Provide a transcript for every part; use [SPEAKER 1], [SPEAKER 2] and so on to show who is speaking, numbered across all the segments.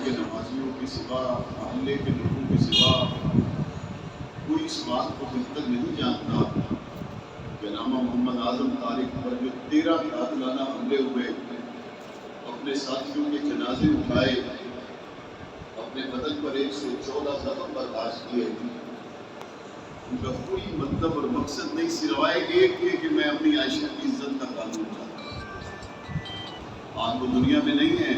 [SPEAKER 1] کے نمازیوں کے سوا، محلے کے لوگوں کے سوا کوئی اس بات کو بہتر نہیں جانتا کہ علامہ محمد اعظم طارق پر جو 13 قاتلانہ حملے ہوئے، اپنے ساتھیوں کے جنازے اٹھائے، اپنے بدن پر 114 زخم برداشت کیے، ان کا کوئی مطلب اور مقصد نہیں سوائے ایک کہ میں اپنی عائشہ کی عزت کا قانون چاہتا ہوں۔ آج وہ دنیا میں نہیں ہے۔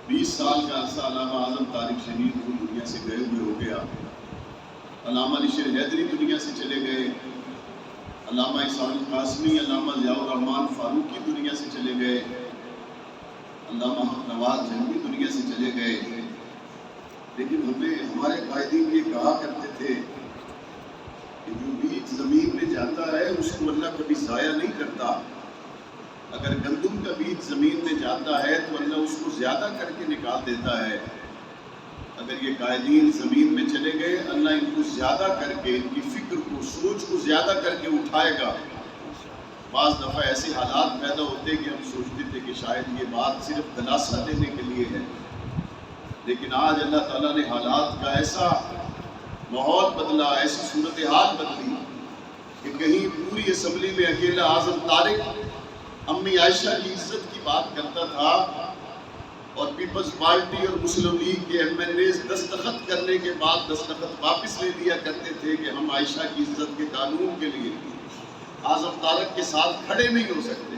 [SPEAKER 1] 20 سال کا عرصہ علامہ اعظم طارق شہید کو دنیا سے گئے ہوئے ہو گیا۔ علامہ علی شیر حیدری دنیا سے چلے گئے، علامہ احسان قاسمی، علامہ ضیاء الرحمن فاروقی دنیا سے چلے گئے، علامہ حق نواز جنگی دنیا سے چلے گئے، لیکن ہمارے قائدین یہ کہا کرتے تھے کہ جو بیج زمین میں جاتا ہے اس کو اللہ کبھی ضائع نہیں کرتا۔ اگر گندم کا بیج زمین میں جاتا ہے تو اللہ اس کو زیادہ کر کے نکال دیتا ہے۔ اگر یہ قائدین زمین میں چلے گئے، اللہ ان کو زیادہ کر کے، ان کی فکر کو، سوچ کو زیادہ کر کے اٹھائے گا۔ بعض دفعہ ایسے حالات پیدا ہوتے کہ ہم سوچتے تھے کہ شاید یہ بات صرف دلاسا دینے کے لیے ہے، لیکن آج اللہ تعالیٰ نے حالات کا ایسا ماحول بدلا، ایسی صورتحال بدلی کہ کہیں پوری اسمبلی میں اکیلا اعظم طارق امی عائشہ کی عزت کی بات کرتا تھا، اور پیپلز پارٹی اور مسلم لیگ کے ایم این اے دستخط کرنے کے بعد دستخط واپس لے لیا کرتے تھے کہ ہم عائشہ کی عزت کے قانون کے لیے اعظم طارق کے ساتھ کھڑے نہیں ہو سکتے۔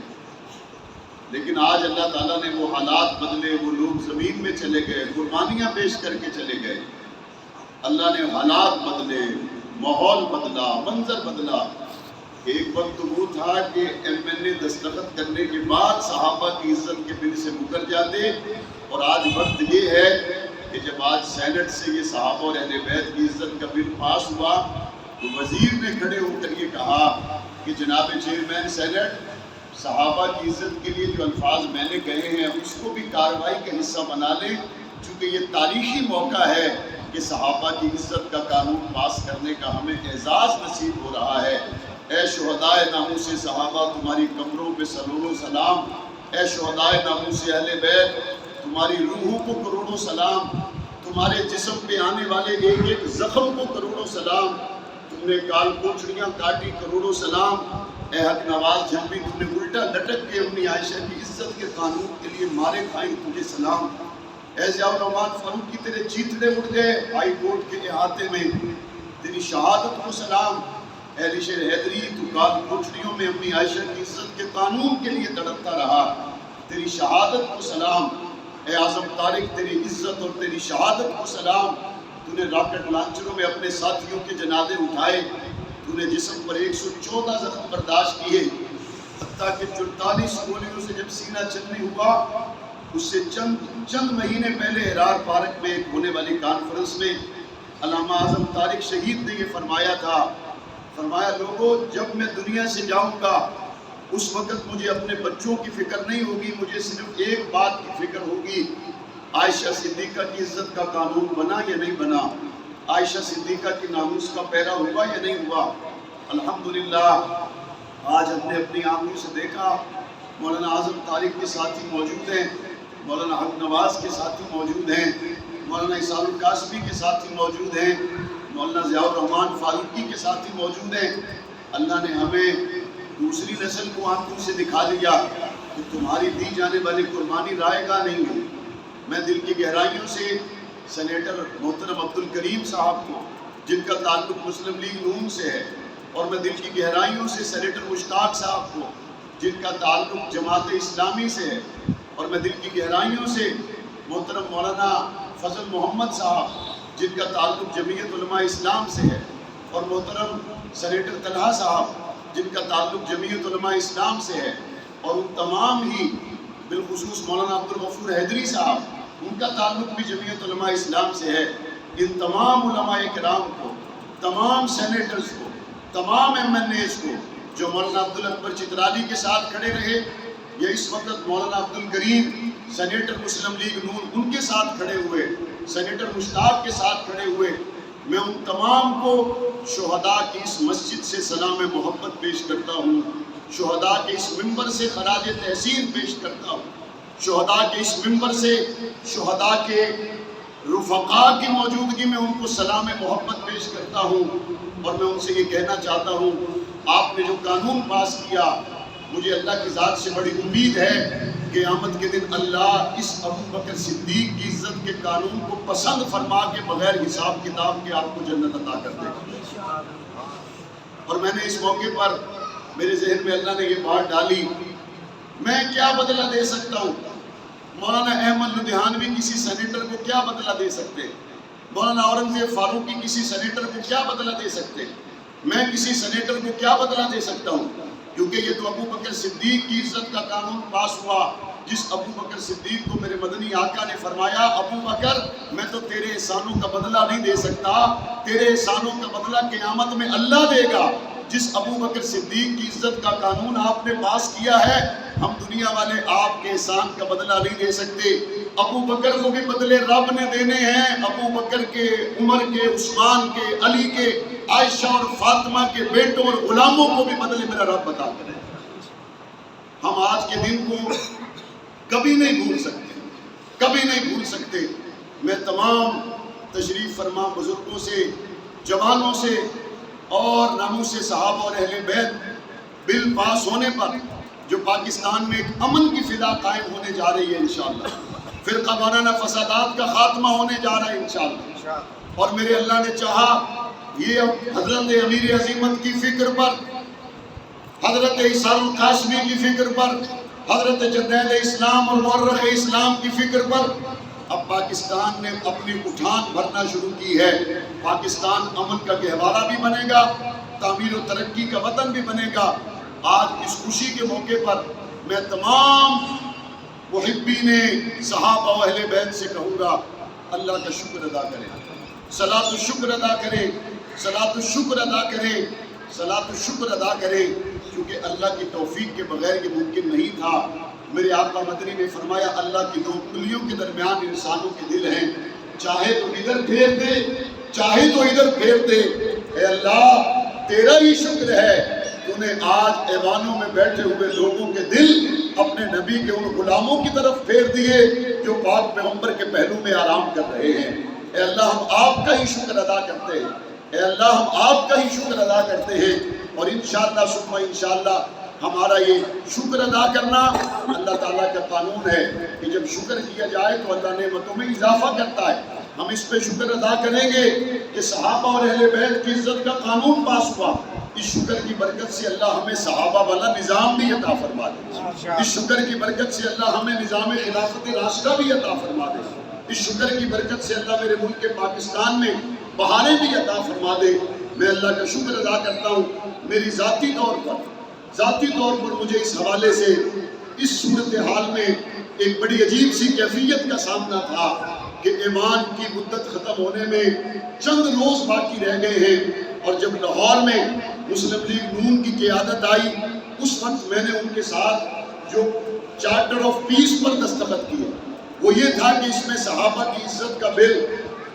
[SPEAKER 1] لیکن آج اللہ تعالیٰ نے وہ حالات بدلے، وہ لوگ زمین میں چلے گئے، قربانیاں پیش کر کے چلے گئے۔ اللہ نے حالات بدلے، ماحول بدلا، منظر بدلا۔ ایک وقت وہ تھا کہ ایم این اے دستخط کرنے کے بعد صحابہ کی عزت کے بل سے مکر جاتے، اور آج وقت یہ ہے کہ جب آج سینٹ سے یہ صحابہ اور اہل بیت کی عزت کا بل پاس ہوا تو وزیر نے کھڑے ہو کر یہ کہا کہ جناب چیئرمین سینٹ، صحابہ کی عزت کے لیے جو الفاظ میں نے کہے ہیں اس کو بھی کارروائی کا حصہ بنا لیں، چونکہ یہ تاریخی موقع ہے کہ صحابہ کی عزت کا قانون پاس کرنے کا ہمیں اعزاز نصیب ہو رہا ہے۔ اے شہدائے ناموس صحابہ، تمہاری قبروں پہ سلام سلام۔ اے شہدائے ناموس اہل بیت، تمہاری روحوں کو کروڑوں سلام۔ تمہارے جسم پہ آنے والے ایک ایک زخم کو کروڑوں سلام۔ تم نے کال کوچڑیاں کاٹی، کروڑوں سلام۔ اے حق نواز جنگی، تم نے الٹا لٹک کے اپنی عائشہ کی عزت کے قانون کے لیے مارے کھائیں، تجھے سلام۔ اے ضیاء الرحمن فاروقی، تیرے چیتڑے اڑ گئے ہائی کورٹ کے احاطے میں، تیری شہادت کو سلام۔ اے علی شیر حیدری، تو کال کوچڑیوں میں اپنی عائشہ کی عزت کے قانون کے لیے تڑپتا رہا، تیری شہادت کو سلام۔ اے اعظم طارق، تیری عزت اور تیری شہادت کو سلام۔ تو نے راکٹ لانچروں میں اپنے ساتھیوں کے جنازے اٹھائے، تو نے جسم پر 114 زخم برداشت کیے، حتیٰ کہ 44 گولیوں سے جب سینہ چلنی ہوا، اس سے چند مہینے پہلے ہرار پارک میں ایک ہونے والی کانفرنس میں علامہ اعظم طارق شہید نے یہ فرمایا تھا، فرمایا لوگوں، جب میں دنیا سے جاؤں گا اس وقت مجھے اپنے بچوں کی فکر نہیں ہوگی، مجھے صرف ایک بات کی فکر ہوگی، عائشہ صدیقہ کی عزت کا قانون بنا یا نہیں بنا، عائشہ صدیقہ کی ناموس کا پیرا ہوا یا نہیں ہوا۔ الحمدللہ آج ہم نے اپنی آنکھوں سے دیکھا، مولانا اعظم طارق کے ساتھی موجود ہیں، مولانا حق نواز کے ساتھی موجود ہیں، مولانا احسان القاسمی کے ساتھی موجود ہیں، مولانا ضیاء الرحمن فاروقی کے ساتھی موجود ہیں۔ اللہ نے ہمیں دوسری نسل کو آنکھوں سے دکھا دیا کہ تمہاری دی جانے والی قربانی رائے گاہ نہیں ہے۔ میں دل کی گہرائیوں سے سینیٹر محترم عبدالکریم صاحب کو، جن کا تعلق مسلم لیگ نون سے ہے، اور میں دل کی گہرائیوں سے سینیٹر مشتاق صاحب کو، جن کا تعلق جماعت اسلامی سے ہے، اور میں دل کی گہرائیوں سے محترم مولانا فضل محمد صاحب، جن کا تعلق جمعیت علماء اسلام سے ہے، اور محترم سینیٹر طلحہ صاحب، جن کا تعلق جمعیت علماء اسلام سے ہے، اور ان تمام ہی بالخصوص مولانا عبدالغفور حیدری صاحب، ان کا تعلق بھی جمعیت علماء اسلام سے ہے۔ ان تمام علماء کرام کو، تمام سینیٹرز کو، تمام ایم این ایز کو جو مولانا عبدالاکبر چترالی کے ساتھ کھڑے رہے، یا اس وقت مولانا عبدالکریم سینیٹر مسلم لیگ نون ان کے ساتھ کھڑے ہوئے، سینیٹر مشتاق کے ساتھ کھڑے ہوئے، میں ان تمام کو شہداء کی اس مسجد سے سلام محبت پیش کرتا ہوں، شہداء کے اس منبر سے خراج تحسین پیش کرتا ہوں۔ شہداء کے اس منبر سے شہداء کے رفقاء کی موجودگی میں ان کو سلام محبت پیش کرتا ہوں، اور میں ان سے یہ کہنا چاہتا ہوں آپ نے جو قانون پاس کیا، مجھے اللہ کی ذات سے بڑی امید ہے قیامت کے دن اللہ اس ابو بکر صدیق کی عزت کے قانون کو پسند فرما کے بغیر حساب کتاب کے آپ کو جنت عطا کر دے گا۔ اور میں نے اس موقع پر میرے ذہن میں اللہ نے یہ بات ڈالی، میں کیا بدلہ دے سکتا ہوں؟ مولانا احمد لدھیانوی کسی سینیٹر کو کیا بدلہ دے سکتے؟ مولانا اورنگزیب فاروقی کسی سینیٹر کو کیا بدلہ دے سکتے؟ میں کسی سینیٹر کو کیا بدلہ دے سکتا ہوں؟ کیونکہ یہ تو ابو بکر صدیق کی عزت کا قانون پاس ہوا، جس ابو بکر صدیق کو میرے مدنی آقا نے فرمایا ابو بکر میں تو تیرے احسانوں کا بدلہ نہیں دے سکتا، تیرے احسانوں کا بدلہ قیامت میں اللہ دے گا۔ جس ابو بکر صدیق کی عزت کا قانون آپ نے پاس کیا ہے، ہم دنیا والے آپ کے احسان کا بدلہ نہیں دے سکتے۔ ابو بکر کو بھی بدلے رب نے دینے ہیں، ابو بکر کے، عمر کے، عثمان کے، علی کے، عائشہ اور فاطمہ کے بیٹوں اور غلاموں کو بھی بدلے میرا رب بتا کرے۔ ہم آج کے دن کو کبھی نہیں بھول سکتے، کبھی نہیں بھول سکتے۔ میں تمام تشریف فرما بزرگوں سے، جوانوں سے اور ناموس صحابہ اور اہل بیت بل پاس ہونے پر جو پاکستان میں ایک امن کی فضا قائم ہونے جا رہی ہے انشاءاللہ، فرقہ وارانہ فسادات کا خاتمہ ہونے جا رہا ہے انشاءاللہ، اور میرے اللہ نے چاہا یہ حضرت امیر عظیمت کی فکر پر، حضرت عیسیٰ القاسمی کی فکر پر، حضرت جدید اسلام اور مورخ اسلام کی فکر پر اب پاکستان نے اپنی اٹھان بھرنا شروع کی ہے۔ پاکستان امن کا گہوارہ بھی بنے گا، تعمیر و ترقی کا وطن بھی بنے گا۔ آج اس خوشی کے موقع پر میں تمام محبین صحابہ و اہل بیت سے کہوں گا اللہ کا شکر ادا کریں، صلاۃ الشکر ادا کریں، صلاۃ الشکر ادا کریں، صلاۃ الشکر ادا کریں، کیونکہ اللہ کی توفیق کے بغیر یہ ممکن نہیں تھا۔ میرے آقا مدنی نے فرمایا اللہ کی دو انگلیوں کے درمیان انسانوں کے دل ہیں، چاہے تو ادھر پھیر دے، چاہے تو ادھر پھیر دے۔ اے اللہ تیرا ہی شکر ہے تو نے آج ایوانوں میں بیٹھے ہوئے لوگوں کے دل اپنے نبی کے ان غلاموں کی طرف پھیر دیے جو پاک پیغمبر کے پہلو میں آرام کر رہے ہیں۔ اے اللہ ہم آپ کا ہی شکر ادا کرتے ہیں، اے اللہ ہم آپ کا ہی شکر ادا کرتے ہیں، اور انشاءاللہ ثم انشاءاللہ ہمارا یہ شکر ادا کرنا اللہ تعالیٰ کا قانون ہے کہ جب شکر کیا جائے تو اللہ نعمتوں میں اضافہ کرتا ہے۔ ہم اس پہ شکر ادا کریں گے کہ صحابہ اور اہل بیت کی عزت کا قانون پاس ہوا۔ اس شکر کی برکت سے اللہ ہمیں صحابہ والا نظام بھی عطا فرما دے، اس شکر کی برکت سے اللہ ہمیں نظام خلافت راشدہ بھی عطا فرما دے، اس شکر کی برکت سے اللہ میرے ملک پاکستان میں بہاریں بھی عطا فرما دے۔ میں اللہ کا شکر ادا کرتا ہوں۔ میری ذاتی طور پر مجھے اس حوالے سے اس صورتحال میں ایک بڑی عجیب سی کیفیت کا سامنا تھا کہ ایمان کی مدت ختم ہونے میں چند روز باقی رہ گئے ہیں، اور جب لاہور میں مسلم لیگ نون کی قیادت آئی اس وقت میں نے ان کے ساتھ جو چارٹر آف پیس پر دستخط کیے وہ یہ تھا کہ اس میں صحابہ کی عزت کا بل،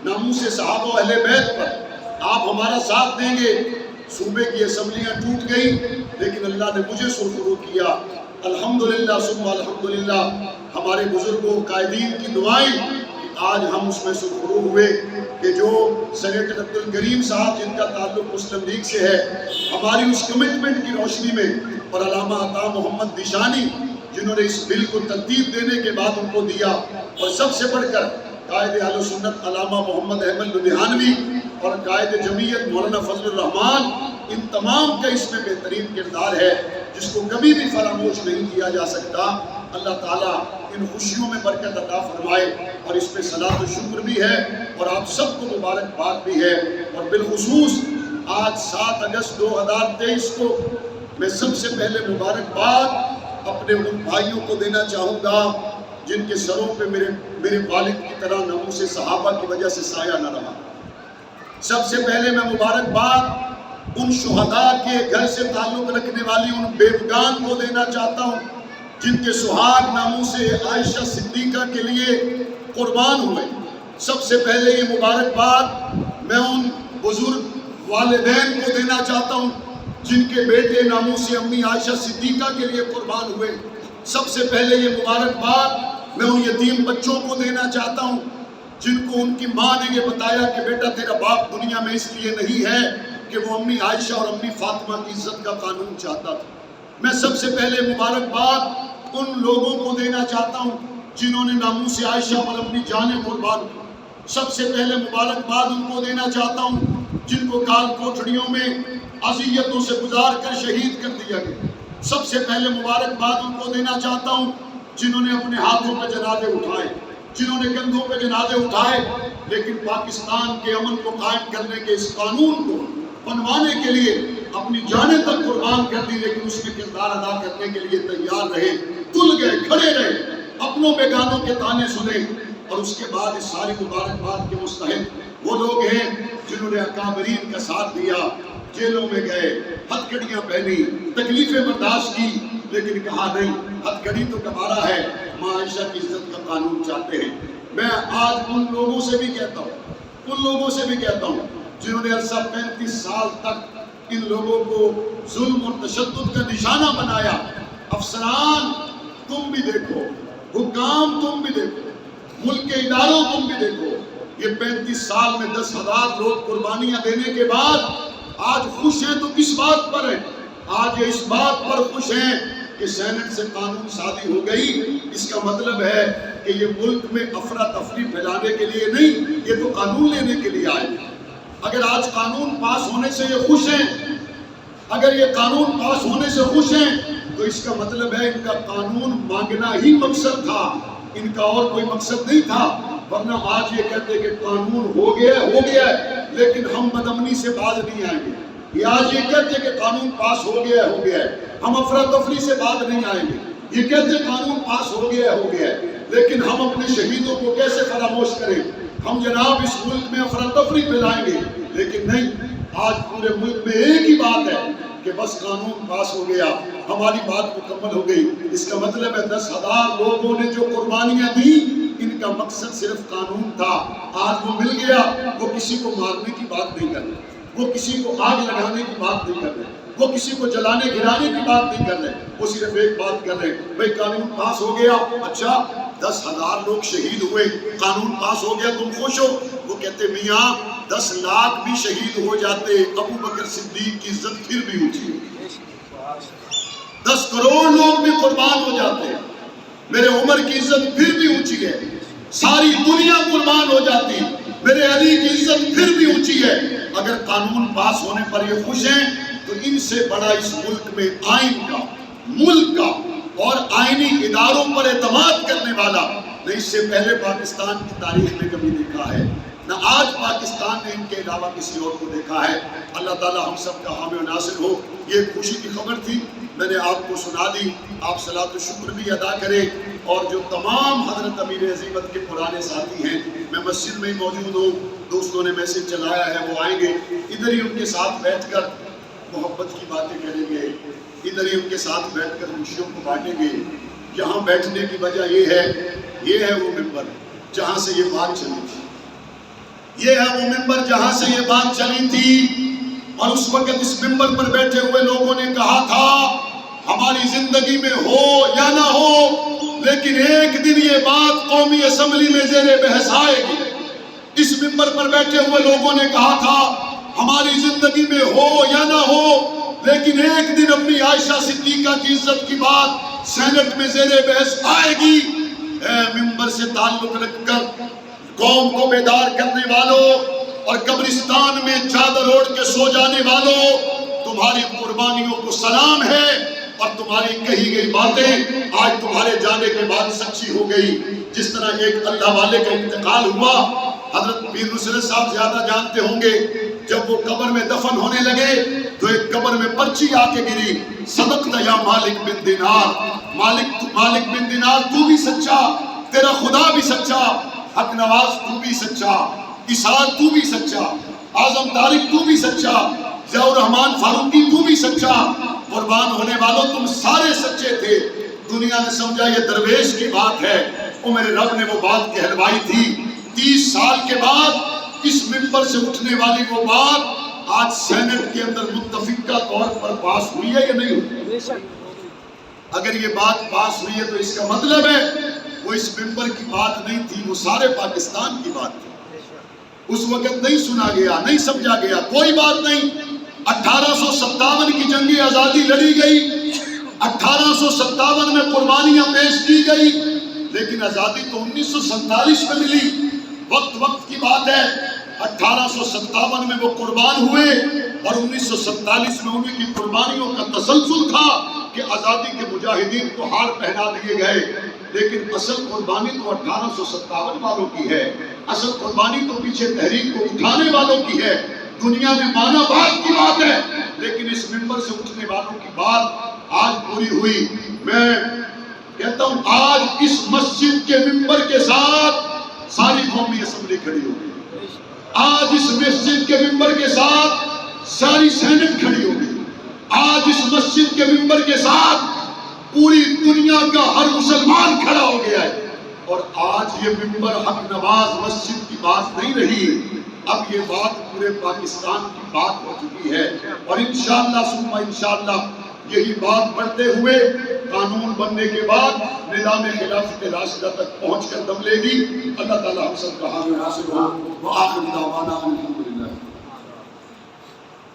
[SPEAKER 1] ناموس صحابہ و اہل بیت پر آپ ہمارا ساتھ دیں گے۔ صوبے کی اسمبلیاں ٹوٹ گئی لیکن اللہ نے مجھے سرخرو کیا، الحمدللہ ثم الحمدللہ۔ ہمارے بزرگوں قائدین کی دعائیں کہ آج ہم اس میں سرخرو ہوئے کہ جو سینیٹر عبدالکریم صاحب جن کا تعلق مسلم لیگ سے ہے، ہماری اس کمٹمنٹ کی روشنی میں، اور علامہ عطا محمد دیشانی جنہوں نے اس بل کو ترتیب دینے کے بعد ان کو دیا، اور سب سے بڑھ کر قائد اہل سنت علامہ محمد احمد لدھیانوی اور قائد جمعیت مولانا فضل الرحمان، ان تمام کا اس میں بہترین کردار ہے جس کو کبھی بھی فراموش نہیں کیا جا سکتا۔ اللہ تعالیٰ ان خوشیوں میں برکت عطا فرمائے، اور اس پہ صلاۃ و شکر بھی ہے اور آپ سب کو مبارکباد بھی ہے۔ اور بالخصوص آج 7 اگست 2023 کو میں سب سے پہلے مبارکباد اپنے ان بھائیوں کو دینا چاہوں گا جن کے سروں پہ میرے والد کی طرح ناموس صحابہ کی وجہ سے سایہ نہ رہا۔ سب سے پہلے میں مبارکباد ان شہداء کے گھر سے تعلق رکھنے والی ان بیوگان کو دینا چاہتا ہوں جن کے سہاگ ناموس عائشہ صدیقہ کے لیے قربان ہوئے۔ سب سے پہلے یہ مبارکباد میں ان بزرگ والدین کو دینا چاہتا ہوں جن کے بیٹے ناموس امی عائشہ صدیقہ کے لیے قربان ہوئے۔ سب سے پہلے یہ مبارکباد میں ان یتیم بچوں کو دینا چاہتا ہوں جن کو ان کی ماں نے یہ بتایا کہ بیٹا تیرا باپ دنیا میں اس لیے نہیں ہے کہ وہ امی عائشہ اور امی فاطمہ کی عزت کا قانون چاہتا تھا۔ میں سب سے پہلے مبارکباد ان لوگوں کو دینا چاہتا ہوں جنہوں نے ناموس عائشہ پر اپنی جانیں قربان کی۔ سب سے پہلے مبارکباد ان کو دینا چاہتا ہوں جن کو کال کوٹڑیوں میں اذیتوں سے گزار کر شہید کر دیا گیا۔ سب سے پہلے مبارکباد ان کو دینا چاہتا ہوں جنہوں نے اپنے ہاتھوں پہ جنازے اٹھائے، جنہوں نے کندھوں پہ جنازے اٹھائے، لیکن پاکستان کے امن کو قائم کرنے کے اس قانون کو بنوانے کے لیے اپنی جانیں تک قربان کر دی، لیکن اس میں کردار ادا کرنے کے لیے تیار رہے، تل گئے، کھڑے رہے، اپنوں بیگانوں کے تانے سنے۔ اور اس کے بعد اس ساری مبارکباد کے مستحق وہ لوگ ہیں جنہوں نے اکابرین کا ساتھ دیا، جیلوں میں گئے، ہتھ کڑیاں پہنی، تکلیفیں برداشت کی، لیکن کہا نہیں، ہتھ کڑی تو کمارا ہے، ماں عائشہ کی عزت کا قانون چاہتے ہیں۔ میں آج ان لوگوں سے بھی کہتا ہوں جنہوں نے عرصہ 35 سال تک ان لوگوں کو ظلم اور تشدد کا نشانہ بنایا، افسران تم بھی دیکھو، حکام تم بھی دیکھو، ملک کے اداروں تم بھی دیکھو، یہ 35 سال میں 10,000 لوگ قربانیاں دینے کے بعد آج خوش ہیں تو کس بات پر ہیں؟ آج یہ اس بات پر خوش ہیں کہ سینٹ سے قانون سازی ہو گئی۔ اس کا مطلب ہے کہ یہ ملک میں افراتفری پھیلانے کے لیے نہیں، یہ تو قانون لینے کے لیے آئے۔ اگر آج قانون پاس ہونے سے یہ خوش ہیں، اگر یہ قانون پاس ہونے سے خوش ہیں، تو اس کا مطلب ہے ان کا قانون مانگنا ہی مقصد تھا، ان کا اور کوئی مقصد نہیں تھا۔ ورنہ آج یہ کہتے کہ قانون ہو گیا ہے لیکن ہم بدامنی سے باز نہیں آئیں گے، یہ آج یہ کہتے کہ قانون پاس ہو گیا ہے ہم افراتفری سے باز نہیں آئیں گے، یہ کہتے قانون پاس ہو گیا ہے لیکن ہم اپنے شہیدوں کو کیسے فراموش کریں، ہم جناب اس ملک میں افراتفری پھیلائیں گے، لیکن نہیں، آج پورے ملک میں ایک ہی بات ہے کہ بس قانون پاس ہو گیا، ہماری بات مکمل ہو گئی۔ اس کا مطلب ہے 10,000 لوگوں نے جو قربانیاں دی، ان کا مقصد صرف قانون تھا، آج وہ مل گیا۔ وہ کسی کو مارنے کی بات نہیں کر رہے، وہ کسی کو آگ لگانے کی بات نہیں کر رہے، وہ کسی کو جلانے گرانے کی بات نہیں کر رہے، وہ صرف ایک بات کر رہے ہیں، بھئی قانون پاس ہو گیا، اچھا 10,000 لوگ شہید ہوئے، قانون پاس ہو گیا، تم خوش ہو؟ وہ کہتے میاں 10 لاکھ بھی شہید ہو جاتے، ابو بکر صدیق کی عزت پھر بھی اونچی ہے، 10 کروڑ لوگ بھی قربان ہو جاتے ہیں، میرے عمر کی عزت پھر بھی اونچی ہے، ساری دنیا قربان ہو جاتی، میرے علی کی عزت پھر بھی اونچی ہے۔ اگر قانون پاس ہونے پر یہ خوش ہیں تو ان سے بڑا اس ملک میں آئین کا، ملک کا اور آئینی اداروں پر اعتماد کرنے والا نہ اس سے پہلے پاکستان کی تاریخ میں کبھی دیکھا ہے، نہ آج پاکستان نے ان کے علاوہ کسی اور کو دیکھا ہے۔ اللہ تعالی ہم سب کا حامی و ناصر ہو۔ یہ خوشی کی خبر تھی، میں نے آپ کو سنا دی، آپ صلاۃ و شکر بھی ادا کریں، اور جو تمام حضرت امیر عظیمت کے پرانے ساتھی ہیں، میں مسجد میں موجود ہوں، دوستوں نے میسج چلایا ہے وہ آئیں گے، ادھر ہی ان کے ساتھ بیٹھ کر محبت کی باتیں کریں گے، ادھر ہی ان کے ساتھ بیٹھ کر خوشیوں کو بانٹیں گے۔ یہاں بیٹھنے کی وجہ یہ ہے وہ ممبر جہاں سے یہ بات چلی تھی، یہ ہے وہ ممبر جہاں سے یہ بات چلی تھی، اور اس وقت اس ممبر پر بیٹھے ہوئے لوگوں نے کہا تھا ہماری زندگی میں ہو یا نہ ہو لیکن ایک دن یہ بات قومی اسمبلی میں زیر بحث آئے گی۔ اس ممبر پر بیٹھے ہوئے لوگوں نے کہا تھا ہماری زندگی میں ہو یا نہ ہو لیکن ایک دن اپنی عائشہ صدیقہ کی عزت کی بات سینٹ میں زیر بحث آئے گی۔ اے ممبر سے تعلق رکھ کر قوم کو بیدار کرنے والوں اور قبرستان میں چادر اوڑھ کے سو جانے والوں، تمہاری قربانیوں کو سلام ہے، اور تمہاری کہی گئی باتیں آج تمہارے جانے کے بعد سچی ہو گئی۔ جس طرح ایک اللہ والے کا انتقال ہوا، حضرت پیر نصرت صاحب زیادہ جانتے ہوں گے، جب وہ قبر میں دفن ہونے لگے تو ایک قبر میں پرچی آ کے گری، صدقت یا مالک بن دینار، مالک بن دینار تو بھی سچا، تیرا خدا بھی سچا، حق نواز تو بھی سچا، اسار تو بھی سچا، اعظم طارق تو بھی سچا، ضیاء الرحمن فاروقی تو بھی سچا، قربان ہونے والوں تم سارے سچے تھے۔ دنیا نے سمجھا یہ درویش کی بات ہے، وہ میرے رب نے وہ بات کہلوائی تھی۔ 30 سال کے بعد اس ممبر سے اٹھنے والی وہ بات آج سینٹ کے اندر متفقہ طور پر پاس ہوئی ہے یا نہیں ہوئی؟ اگر یہ بات پاس ہوئی ہے تو اس کا مطلب ہے وہ اس ممبر کی بات نہیں تھی، وہ سارے پاکستان کی بات تھی۔ اس وقت نہیں سنا گیا، نہیں سمجھا گیا، کوئی بات نہیں۔ 1857 کی جنگ آزادی لڑی گئی، 1857 میں قربانیاں پیش کی گئی، لیکن آزادی تو 1947 میں ملی۔ وقت کی بات ہے، 1857 میں وہ قربان ہوئے اور 1947 میں انہیں کی قربانیوں کا تسلسل تھا کہ آزادی کے مجاہدین کو ہار پہنا دیے گئے، لیکن اصل قربانی تو 1857 والوں کی ہے، اصل قربانی تو پیچھے تحریک کو اٹھانے والوں کی ہے۔ دنیا میں مانا بات کی بات ہے، لیکن اس ممبر سے اٹھنے والوں کی بات آج پوری ہوئی۔ میں کہتا ہوں آج اس مسجد کے ممبر کے ساتھ ساری قومی اسمبلی کھڑی ہو گئی، آج اس مسجد کے ممبر کے ساتھ ساری سینٹ کھڑی ہو گئی، آج اس مسجد کے ممبر کے ساتھ پوری دنیا کا ہر مسلمان کھڑا ہو گیا ہے۔ اور آج یہ ممبر حق نواز مسجد کی بات نہیں رہی، اب یہ بات پورے پاکستان کی بات ہو چکی ہے، اور انشاءاللہ ثم انشاءاللہ یہی بات بڑھتے ہوئے قانون بننے کے بعد نظام خلافت راشدہ تک پہنچ کر دم لے گی۔ اللہ تعالی ہم سب کا حامی ناصر ہو۔ وآخر دعوانا الحمدللہ۔